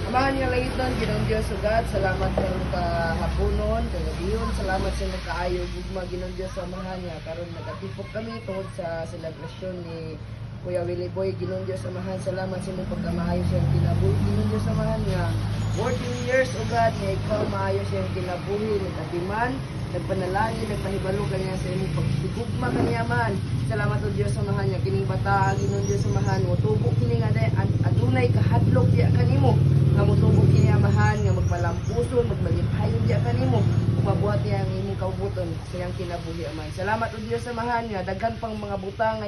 Amahan nga langit nun, Ginoong Diyos ugad, salamat karon kahaponon, kagabiyon, salamat sa nagkaayo, gugma Ginoong Diyos sa amahan nga, karon nagatipok kami tungod sa selebrasyon ni Kuya Willie Boy, Ginoong Diyos amahan, salamat sa imong pagkamaayo siyang kinabuhi, Ginoong Diyos amahan nga, 14 years ugad, nga ikaw maayo siyang kinabuhi, nagkatiman, nagpanalangin, nagpanibalo kanya sa imong pagsigugma kanya man. Salamat o Diyos samahan niya kining bata, Ginoong Diyos samahan mo tubok kini nga adunay kahadlok diya kanimo. Nga motubok kini amahan nga magpalampuson, magmalipayon diya kanimo. Mabuhat niya ang imong kaubuton sa iyang kinabuhi aman. Salamat o Diyos samahan niya daghan pang mga butang nga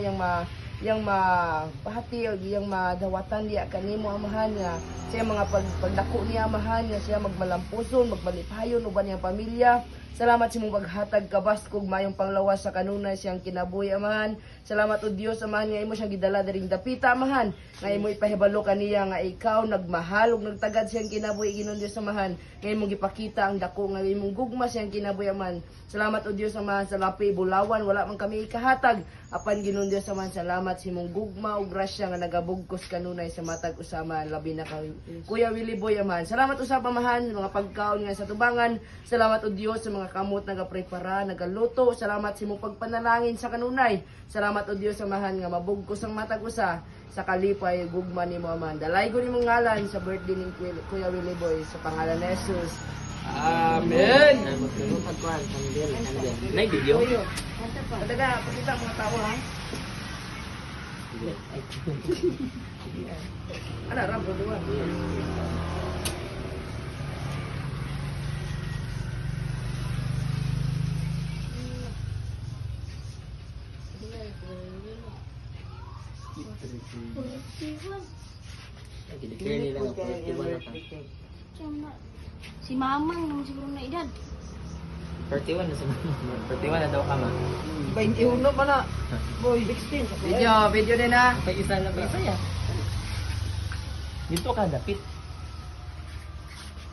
yang mapahati o yang madawatan diya kanimo amahan nga siya mga pagdako niya amahan nga siya magmalampuson, magbalipayon uban niyang pamilya. Salamat sa mong paghatag kabas kog mayong panglawas sa kanunay siyang kinabuhi amahan. Salamat o Dios amahan nga imo siyang gidala diring dapita amahan. Nga imo ipahibalo kaniya nga ikaw nagmahal ug nagtagad siyang kinabuhi Ginoong Dios amahan. Nga imong gipakita ang dako nga imong gugma siyang kinabuhi amahan. Salamat o Dios amahan sa lapi bulawan wala man kami ikahatag. Apan Ginoong Dios amahan salamat sa imong gugma ug grasya nga nagabugkos kanunay sa matag usama labi na kay Kuya Willie Boy amahan. Salamat usab amahan mga pagkaon nga sa tubangan. Salamat o Dios sa mga kamot nagaprepara, nagaluto. Salamat sa imong pagpanalangin sa kanunay. Salamat o Dios amahan nga mabugkos ang matag usa sa kalipay gugma nimo amahan. Dalaygon nimong ngalan sa birthday ni Kuya Willie Boy sa pangalan ni Jesus. Amen. Pagkuhan, kandil. Nay, video? Padaga, pakita mga tao ha. Ano, rampo dua. Kaya nila nga, Si Mamang nung siguro na edad. 41 na sa mga. 41 na daw ka ma. 21 pa na. Boy, 16. Video din ha. Pag isa lang ba? Isa ya. Dito ka, dapit.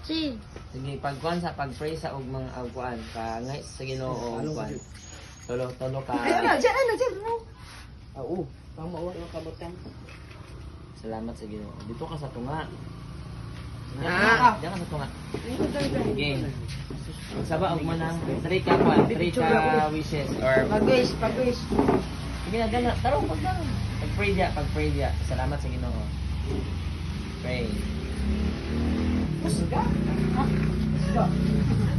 Si. Sige, pagkuhan sa pag-pray sa ug mga agkuan. Kangay sa Ginoo ug kuan. Tolo ka. Ayan na, dyan. Oo. Tama o, kabutan. Salamat sa Ginoo. Dito ka sa tunga. Diyan ka sa tunga. Sige. Saba og manang 3 ka kuan, 3 ka wishes or Pag-wish. sige na gana. Tarong pag-pray dia. Salamat sa Ginoo. Pray. Sige.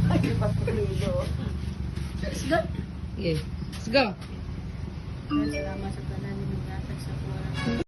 Ay, papatuloy. Sige. Sige. Sige. Salamat sa tanan ni mga sa